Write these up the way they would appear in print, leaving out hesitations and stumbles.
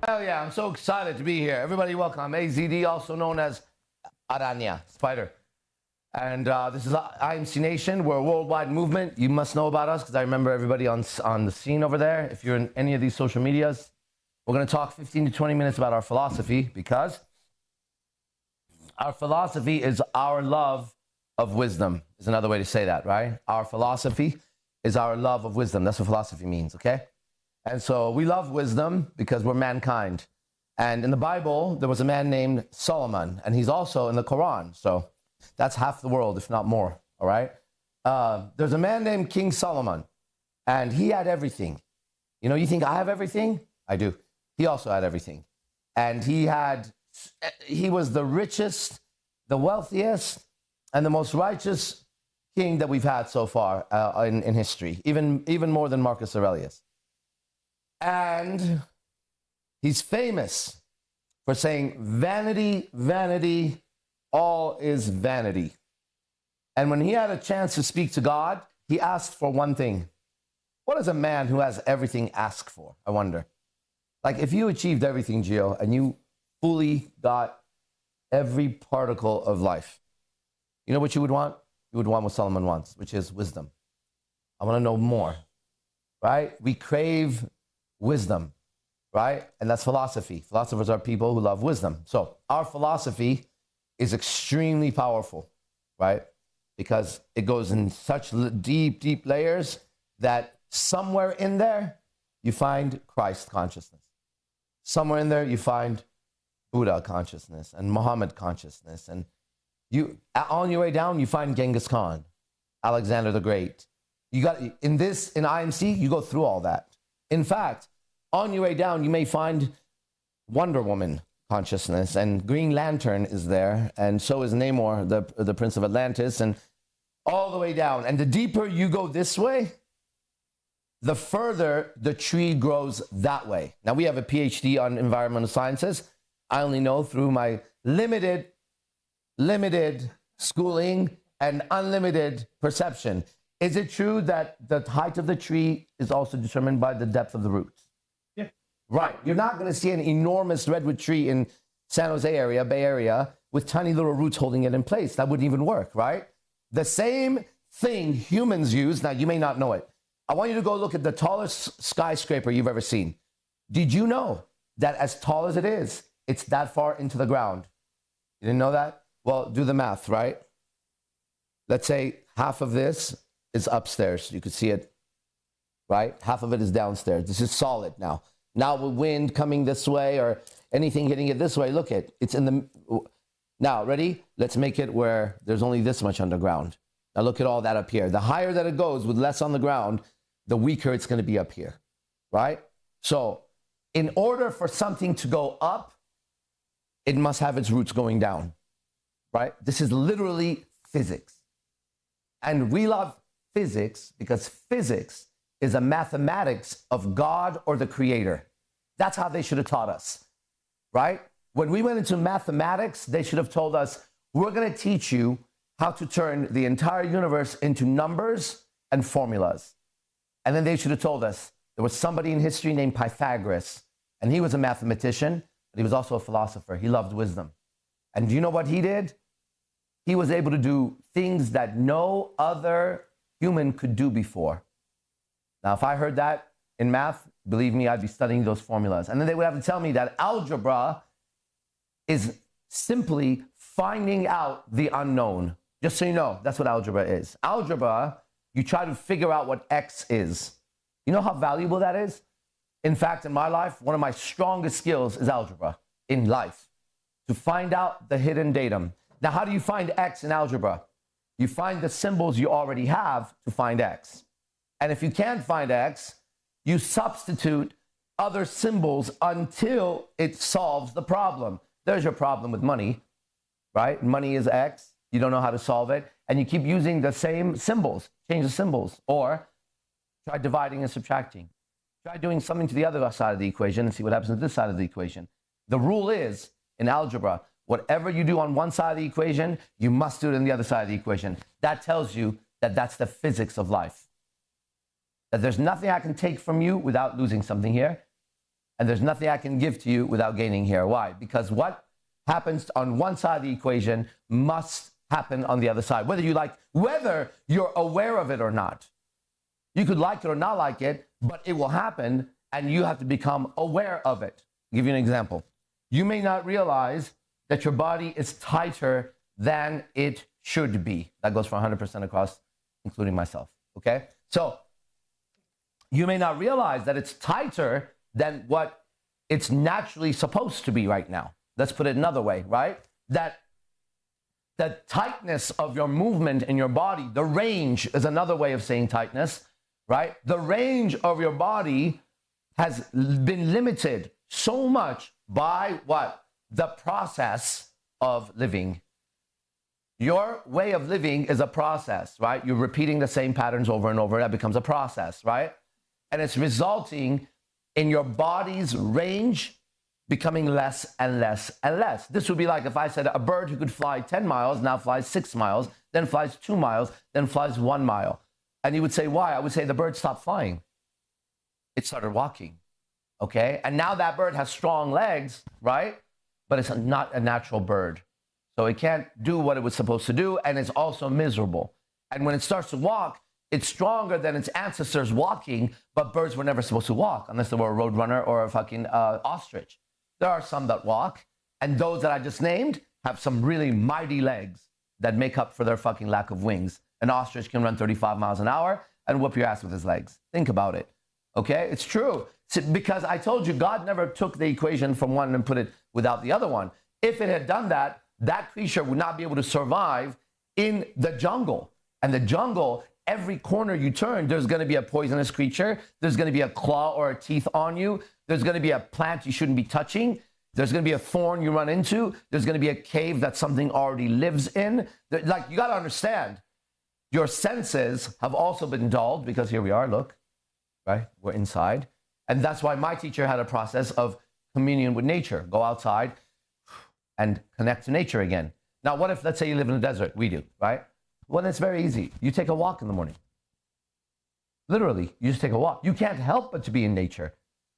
Hell yeah, I'm so excited to be here. Everybody welcome. I'm AZD, also known as Aranya, Spider. And this is IMC Nation. We're a worldwide movement. You must know about us because I remember everybody on the scene over there. If you're in any of these social medias, we're going to talk 15 to 20 minutes about our philosophy because our philosophy is our love of wisdom, is another way to say that, right? Our philosophy is our love of wisdom. That's what philosophy means, okay? And so we love wisdom because we're mankind. And in the Bible, there was a man named Solomon, and he's also in the Quran. So that's half the world, if not more, all right? There's a man named King Solomon, and he had everything. You know, you think I have everything? I do. He also had everything. And he was the richest, the wealthiest, and the most righteous king that we've had so far in history, even more than Marcus Aurelius. And he's famous for saying, vanity, vanity, all is vanity. And when he had a chance to speak to God, he asked for one thing. What does a man who has everything ask for? I wonder. Like if you achieved everything, Gio, and you fully got every particle of life, you know what you would want? You would want what Solomon wants, which is wisdom. I want to know more, right? We crave wisdom, right? And that's philosophy. Philosophers are people who love wisdom. So our philosophy is extremely powerful, right? Because it goes in such deep, deep layers that somewhere in there, you find Christ consciousness. Somewhere in there, you find Buddha consciousness and Muhammad consciousness. And on your way down, you find Genghis Khan, Alexander the Great. In IMC, you go through all that. In fact, on your way down, you may find Wonder Woman consciousness, and Green Lantern is there, and so is Namor, the Prince of Atlantis, and all the way down. And the deeper you go this way, the further the tree grows that way. Now, we have a PhD on environmental sciences. I only know through my limited schooling and unlimited perception. Is it true that the height of the tree is also determined by the depth of the roots? Yeah. Right. You're not going to see an enormous redwood tree in San Jose area, Bay Area, with tiny little roots holding it in place. That wouldn't even work, right? The same thing humans use. Now, you may not know it. I want you to go look at the tallest skyscraper you've ever seen. Did you know that as tall as it is, it's that far into the ground? You didn't know that? Well, do the math, right? Let's say half of this is upstairs. You could see it, right? Half of it is downstairs. This is solid now. Now with wind coming this way or anything hitting it this way, look at it's in the... Now, ready? Let's make it where there's only this much underground. Now look at all that up here. The higher that it goes with less on the ground, the weaker it's going to be up here, right? So in order for something to go up, it must have its roots going down, right? This is literally physics. And we love physics because physics is a mathematics of God or the creator. That's how they should have taught us, right? When we went into mathematics, they should have told us, we're going to teach you how to turn the entire universe into numbers and formulas. And then they should have told us there was somebody in history named Pythagoras, and he was a mathematician, but he was also a philosopher. He loved wisdom. And do you know what he did? He was able to do things that no other human could do before. Now, if I heard that in math, believe me, I'd be studying those formulas. And then they would have to tell me that algebra is simply finding out the unknown. Just so you know, that's what algebra is. Algebra, you try to figure out what X is. You know how valuable that is? In fact, in my life, one of my strongest skills is algebra in life, to find out the hidden datum. Now, how do you find X in algebra? You find the symbols you already have to find X. And if you can't find X, you substitute other symbols until it solves the problem. There's your problem with money, right? Money is X. You don't know how to solve it. And you keep using the same symbols, change the symbols, or try dividing and subtracting. Try doing something to the other side of the equation and see what happens to this side of the equation. The rule is, in algebra, whatever you do on one side of the equation, you must do it on the other side of the equation. That tells you that that's the physics of life. That there's nothing I can take from you without losing something here. And there's nothing I can give to you without gaining here. Why? Because what happens on one side of the equation must happen on the other side, whether you're aware of it or not. You could like it or not like it, but it will happen, and you have to become aware of it. I'll give you an example. You may not realize that your body is tighter than it should be. That goes for 100% across, including myself, okay? So you may not realize that it's tighter than what it's naturally supposed to be right now. Let's put it another way, right? That the tightness of your movement in your body, the range is another way of saying tightness, right? The range of your body has been limited so much by what? The process of living. Your way of living is a process, right? You're repeating the same patterns over and over. That becomes a process, right? And it's resulting in your body's range becoming less and less and less. This would be like if I said a bird who could fly 10 miles now flies 6 miles, then flies 2 miles, then flies 1 mile. And you would say, why? I would say the bird stopped flying. It started walking, okay? And now that bird has strong legs, right? But it's not a natural bird. So it can't do what it was supposed to do, and it's also miserable. And when it starts to walk, it's stronger than its ancestors walking, but birds were never supposed to walk unless they were a roadrunner or a fucking ostrich. There are some that walk, and those that I just named have some really mighty legs that make up for their fucking lack of wings. An ostrich can run 35 miles an hour and whoop your ass with his legs. Think about it, okay? It's true. Because I told you, God never took the equation from one and put it without the other one. If it had done that, that creature would not be able to survive in the jungle. And the jungle, every corner you turn, there's going to be a poisonous creature. There's going to be a claw or a teeth on you. There's going to be a plant you shouldn't be touching. There's going to be a thorn you run into. There's going to be a cave that something already lives in. Like, you got to understand, your senses have also been dulled because here we are, look, right? We're inside. And that's why my teacher had a process of communion with nature. Go outside and connect to nature again. Now, what if, let's say you live in the desert? We do, right? Well, it's very easy. You take a walk in the morning. Literally, you just take a walk. You can't help but to be in nature,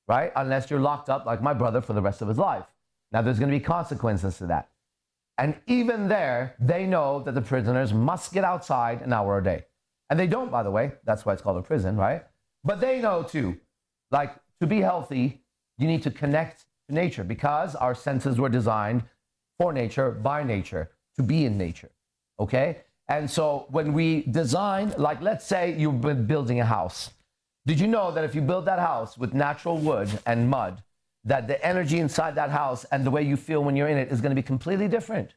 right? Unless you're locked up like my brother for the rest of his life. Now, there's going to be consequences to that. And even there, they know that the prisoners must get outside an hour a day. And they don't, by the way. That's why it's called a prison, right? But they know too, like, to be healthy, you need to connect to nature because our senses were designed for nature, by nature, to be in nature, okay? And so when we design, like, let's say you've been building a house. Did you know that if you build that house with natural wood and mud, that the energy inside that house and the way you feel when you're in it is going to be completely different?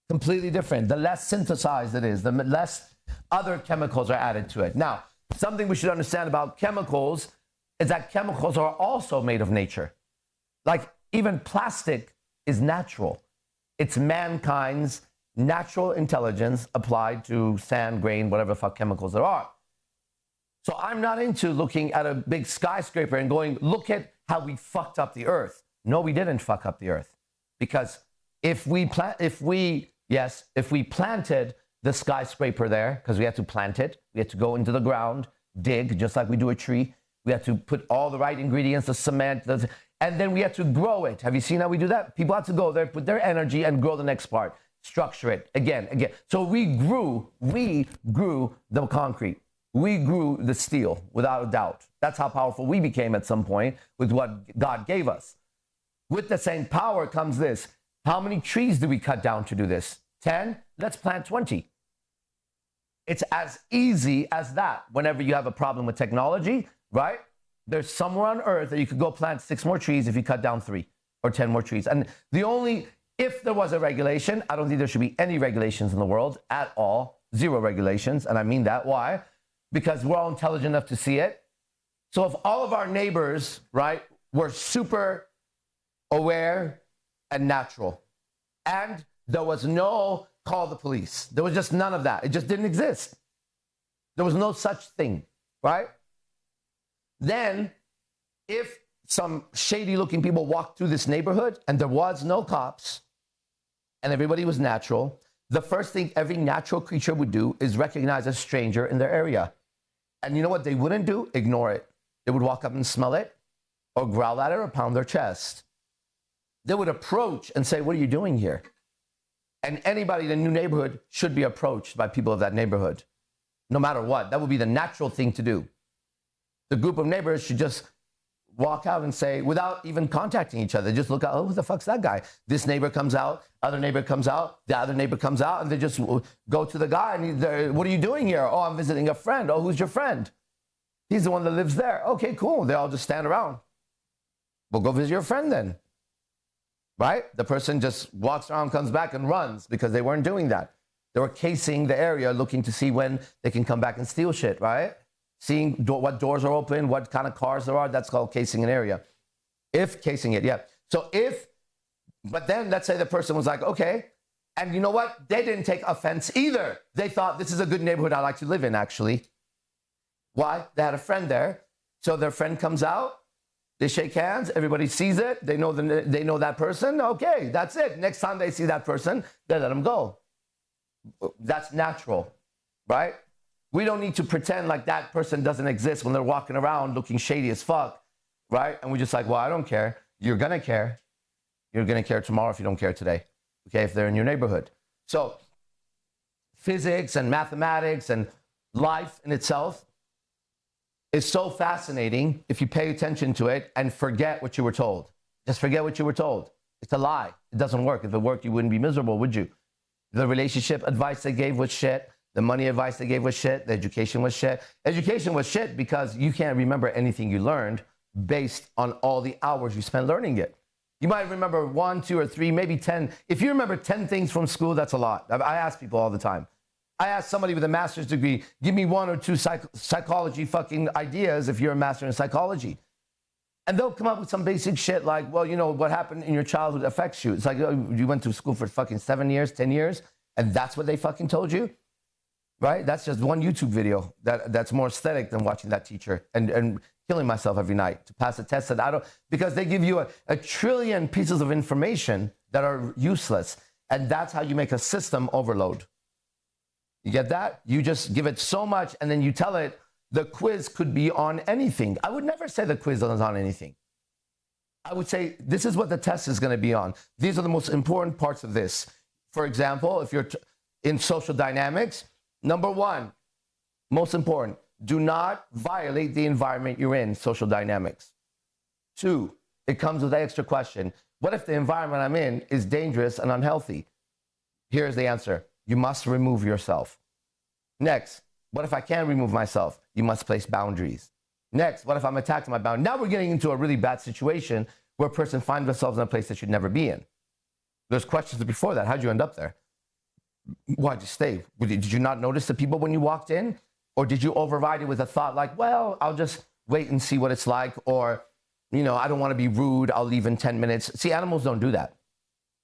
Completely different. The less synthesized it is, the less other chemicals are added to it. Now, something we should understand about chemicals is that chemicals are also made of nature. Like, even plastic is natural. It's mankind's natural intelligence applied to sand, grain, whatever the fuck chemicals there are. So I'm not into looking at a big skyscraper and going, look at how we fucked up the earth. No, we didn't fuck up the earth. Because if we planted the skyscraper there, because we had to plant it, we had to go into the ground, dig, just like we do a tree. We had to put all the right ingredients, the cement, and then we had to grow it. Have you seen how we do that? People had to go there, put their energy, and grow the next part. Structure it again. So we grew the concrete. We grew the steel, without a doubt. That's how powerful we became at some point with what God gave us. With the same power comes this. How many trees do we cut down to do this? 10? Let's plant 20. It's as easy as that. Whenever you have a problem with technology, right? There's somewhere on earth that you could go plant 6 more trees if you cut down 3 or 10 more trees. And if there was a regulation, I don't think there should be any regulations in the world at all. 0 regulations. And I mean that. Why? Because we're all intelligent enough to see it. So if all of our neighbors, right, were super aware and natural, and there was no call the police, there was just none of that. It just didn't exist. There was no such thing, right? Then, if some shady-looking people walked through this neighborhood and there was no cops and everybody was natural, the first thing every natural creature would do is recognize a stranger in their area. And you know what they wouldn't do? Ignore it. They would walk up and smell it, or growl at it or pound their chest. They would approach and say, what are you doing here? And anybody in a new neighborhood should be approached by people of that neighborhood, no matter what. That would be the natural thing to do. The group of neighbors should just walk out and say, without even contacting each other, just look out, oh, who the fuck's that guy? This neighbor comes out, other neighbor comes out, the other neighbor comes out, and they just go to the guy and what are you doing here? Oh, I'm visiting a friend. Oh, who's your friend? He's the one that lives there. Okay, cool. They all just stand around. Well, go visit your friend then. Right? The person just walks around, comes back and runs because they weren't doing that. They were casing the area, looking to see when they can come back and steal shit, right? Seeing what doors are open, what kind of cars there are. That's called casing an area. If casing it, yeah. So but then let's say the person was like, okay, and you know what? They didn't take offense either. They thought, this is a good neighborhood I like to live in, actually. Why? They had a friend there. So their friend comes out. They shake hands. Everybody sees it. They know that person. Okay, that's it. Next time they see that person, they let them go. That's natural, right? We don't need to pretend like that person doesn't exist when they're walking around looking shady as fuck, right? And we're just like, well, I don't care. You're going to care. You're going to care tomorrow if you don't care today, okay, if they're in your neighborhood. So physics and mathematics and life in itself is so fascinating if you pay attention to it and forget what you were told. Just forget what you were told. It's a lie. It doesn't work. If it worked, you wouldn't be miserable, would you? The relationship advice they gave was shit. The money advice they gave was shit. The education was shit. Education was shit because you can't remember anything you learned based on all the hours you spent learning it. You might remember 1, 2, or 3, maybe 10. If you remember 10 things from school, that's a lot. I ask people all the time. I ask somebody with a master's degree, give me 1 or 2 psychology fucking ideas if you're a master in psychology. And they'll come up with some basic shit like, well, you know, what happened in your childhood affects you. It's like, you went to school for fucking 7 years, 10 years, and that's what they fucking told you, right? That's just one YouTube video that's more aesthetic than watching that teacher and killing myself every night to pass a test that I don't, because they give you a trillion pieces of information that are useless. And that's how you make a system overload. You get that? You just give it so much and then you tell it the quiz could be on anything. I would never say the quiz is on anything. I would say this is what the test is going to be on. These are the most important parts of this. For example, if you're in social dynamics, number 1, most important, do not violate the environment you're in, social dynamics. 2, it comes with an extra question. What if the environment I'm in is dangerous and unhealthy? Here's the answer. You must remove yourself. Next, what if I can't remove myself? You must place boundaries. Next, what if I'm attacked in my boundary? Now we're getting into a really bad situation where a person finds themselves in a place they should never be in. There's questions before that. How'd you end up there? Why'd you stay? Did you not notice the people when you walked in? Or did you override it with a thought like, well, I'll just wait and see what it's like. Or, you know, I don't want to be rude. I'll leave in 10 minutes. See, animals don't do that.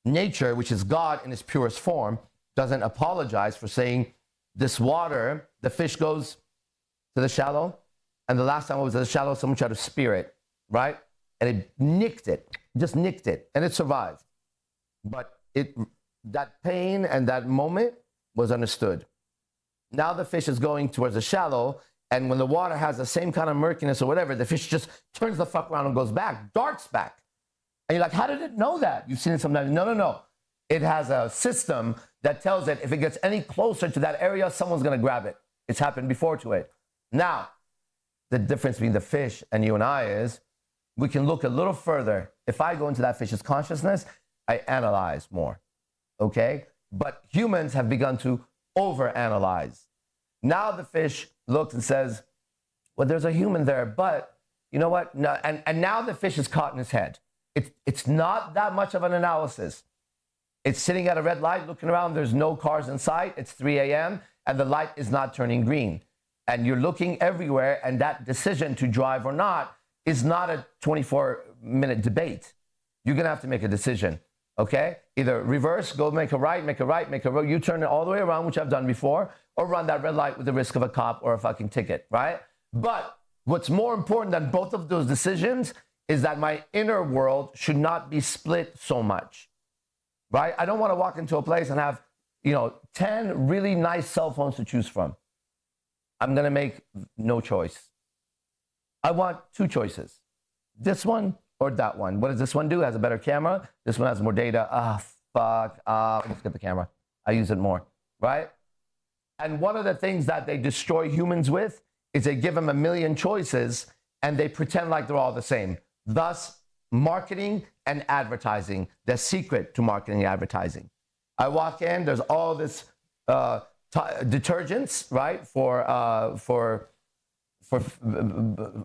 Nature, which is God in its purest form, doesn't apologize for saying this water, the fish goes to the shallow. And the last time it was at the shallow, someone tried to spear it, right? And it nicked it, just nicked it, and it survived. But that pain and that moment was understood. Now the fish is going towards the shallow, and when the water has the same kind of murkiness or whatever, the fish just turns the fuck around and goes back, darts back. And you're like, how did it know that? You've seen it sometimes. No. It has a system that tells it if it gets any closer to that area, someone's going to grab it. It's happened before to it. Now, the difference between the fish and you and I is we can look a little further. If I go into that fish's consciousness, I analyze more, okay? But humans have begun to overanalyze. Now the fish looks and says, well, there's a human there, but you know what? No, and now the fish is caught in his head. It's not that much of an analysis. It's sitting at a red light, looking around. There's no cars in sight. It's 3 a.m. and the light is not turning green. And you're looking everywhere, and that decision to drive or not is not a 24-minute debate. You're going to have to make a decision, okay? Either reverse, go make a right, make a right, you turn it all the way around, which I've done before, or run that red light with the risk of a cop or a fucking ticket, right? But what's more important than both of those decisions is that my inner world should not be split so much. Right? I don't want to walk into a place and have, 10 really nice cell phones to choose from. I'm going to make no choice. I want 2 choices. this one or that one? What does this one do? It has a better camera. This one has more data. Fuck. Let's get the camera. I use it more, right? And one of the things that they destroy humans with is they give them a million choices and they pretend like they're all the same. Thus, marketing and advertising, the secret to marketing and advertising. I walk in, there's all this detergents, right, for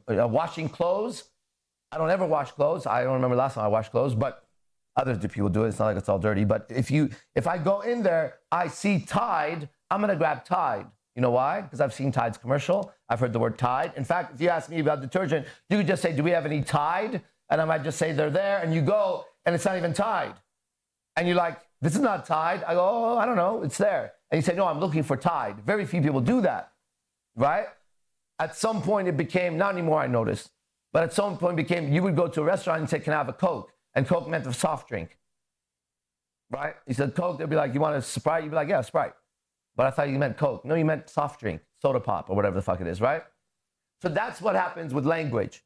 washing clothes. I don't ever wash clothes. I don't remember last time I washed clothes, but other people do it. It's not like it's all dirty. But if I go in there, I see Tide, I'm gonna grab Tide. You know why? Because I've seen Tide's commercial. I've heard the word Tide. In fact, if you ask me about detergent, you could just say, do we have any Tide? And I might just say they're there. And you go, and it's not even Tide. And you're like, this is not Tide. I go, oh, I don't know. It's there. And you say, no, I'm looking for Tide. Very few people do that, right? At some point, it became, not anymore, I noticed, but at some point it became, you would go to a restaurant and say, can I have a Coke? And Coke meant a soft drink, right? You said Coke, they'd be like, you want a Sprite? You'd be like, yeah, Sprite. But I thought you meant Coke. No, you meant soft drink, soda pop, or whatever the fuck it is, right? So that's what happens with language.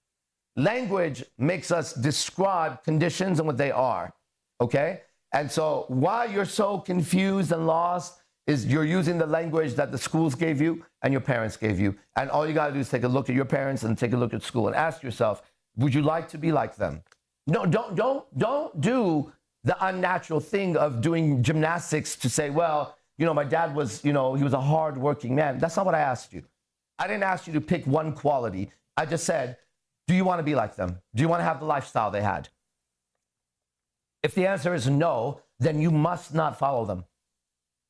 Language makes us describe conditions and what they are, okay? And so why you're so confused and lost is you're using the language that the schools gave you and your parents gave you. And all you gotta do is take a look at your parents and take a look at school and ask yourself, would you like to be like them? No, don't do the unnatural thing of doing gymnastics to say, well, you know, my dad was, you know, he was a hard-working man. That's not what I asked you. I didn't ask you to pick one quality. I just said, do you want to be like them? Do you want to have the lifestyle they had? If the answer is no, then you must not follow them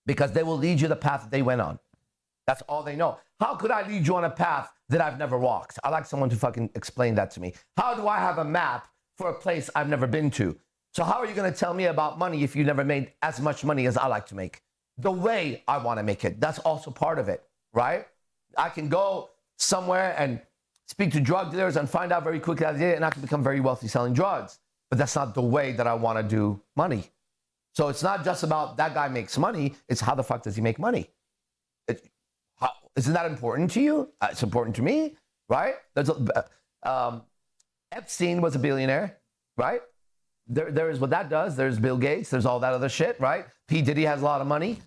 because they will lead you the path that they went on. That's all they know. How could I lead you on a path that I've never walked? I'd like someone to fucking explain that to me. How do I have a map for a place I've never been to? So how are you going to tell me about money if you never made as much money as I like to make? The way I want to make it. That's also part of it, right? I can go somewhere and speak to drug dealers and find out very quickly how they did it, and I can become very wealthy selling drugs. But that's not the way that I want to do money. So it's not just about that guy makes money. It's how the fuck does he make money? Isn't that important to you? It's important to me, right? Epstein was a billionaire, right? There is what that does. There's Bill Gates. There's all that other shit, right? P. Diddy has a lot of money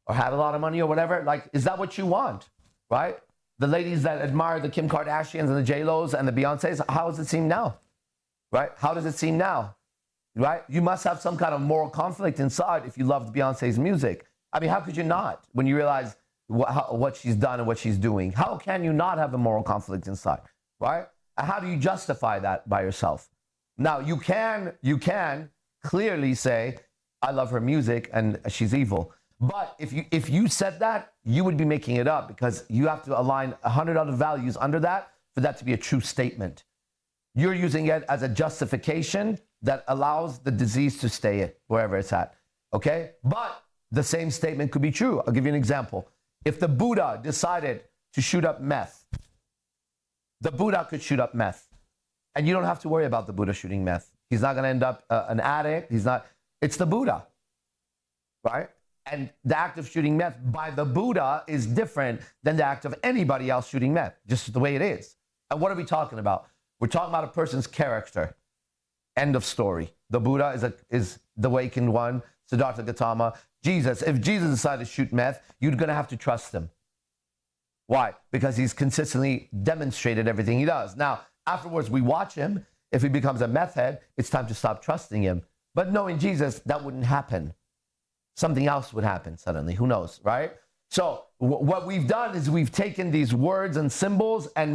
or had a lot of money or whatever. Like, is that what you want, right? The ladies that admire the Kim Kardashians and the J-Los and the Beyoncés, how does it seem now, right? How does it seem now, right? You must have some kind of moral conflict inside if you loved Beyonce's music. I mean, how could you not when you realize what she's done and what she's doing? How can you not have a moral conflict inside, right? And how do you justify that by yourself? Now, you can clearly say, I love her music and she's evil. But if you said that, you would be making it up because you have to align 100 other values under that for that to be a true statement. You're using it as a justification that allows the disease to stay wherever it's at, okay? But the same statement could be true. I'll give you an example. If the Buddha decided to shoot up meth, the Buddha could shoot up meth. And you don't have to worry about the Buddha shooting meth. He's not going to end up an addict. It's the Buddha, right? And the act of shooting meth by the Buddha is different than the act of anybody else shooting meth, just the way it is. And what are we talking about? We're talking about a person's character. End of story. The Buddha is the awakened one, Siddhartha Gautama. Jesus, if Jesus decided to shoot meth, you're going to have to trust him. Why? Because he's consistently demonstrated everything he does. Now, afterwards, we watch him. If he becomes a meth head, it's time to stop trusting him. But knowing Jesus, that wouldn't happen. Something else would happen suddenly. Who knows, right? So what we've done is we've taken these words and symbols and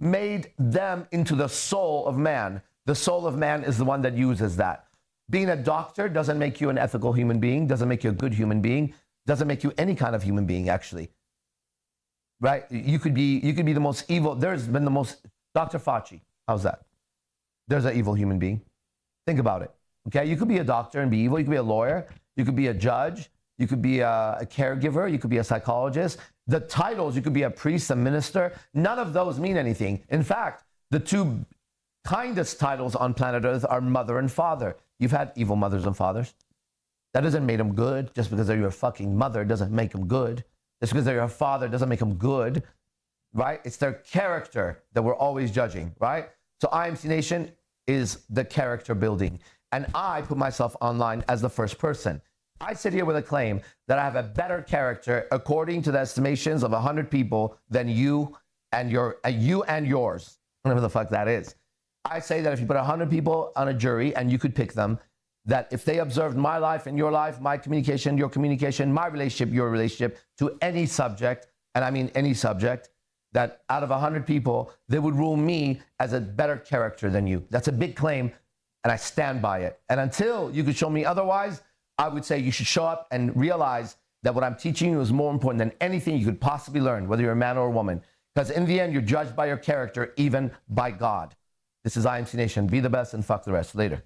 made them into the soul of man. The soul of man is the one that uses that. Being a doctor doesn't make you an ethical human being, doesn't make you a good human being, doesn't make you any kind of human being, actually. Right? You could be the most evil. There's been the most... Dr. Fauci, how's that? There's an evil human being. Think about it, okay? You could be a doctor and be evil. You could be a lawyer. You could be a judge. You could be a caregiver. You could be a psychologist. The titles, you could be a priest, a minister. None of those mean anything. In fact, the two kindest titles on planet Earth are mother and father. You've had evil mothers and fathers. That doesn't make them good. Just because they're your fucking mother doesn't make them good. Just because they're your father doesn't make them good. Right? It's their character that we're always judging, right? So IMC Nation, is the character building. And I put myself online as the first person. I sit here with a claim that I have a better character according to the estimations of 100 people than you and yours, whatever the fuck that is. I say that if you put 100 people on a jury and you could pick them, that if they observed my life and your life, my communication, your communication, my relationship, your relationship to any subject, and I mean any subject, that out of 100 people, they would rule me as a better character than you. That's a big claim, and I stand by it. And until you could show me otherwise, I would say you should show up and realize that what I'm teaching you is more important than anything you could possibly learn, whether you're a man or a woman. Because in the end, you're judged by your character, even by God. This is IMC Nation. Be the best and fuck the rest. Later.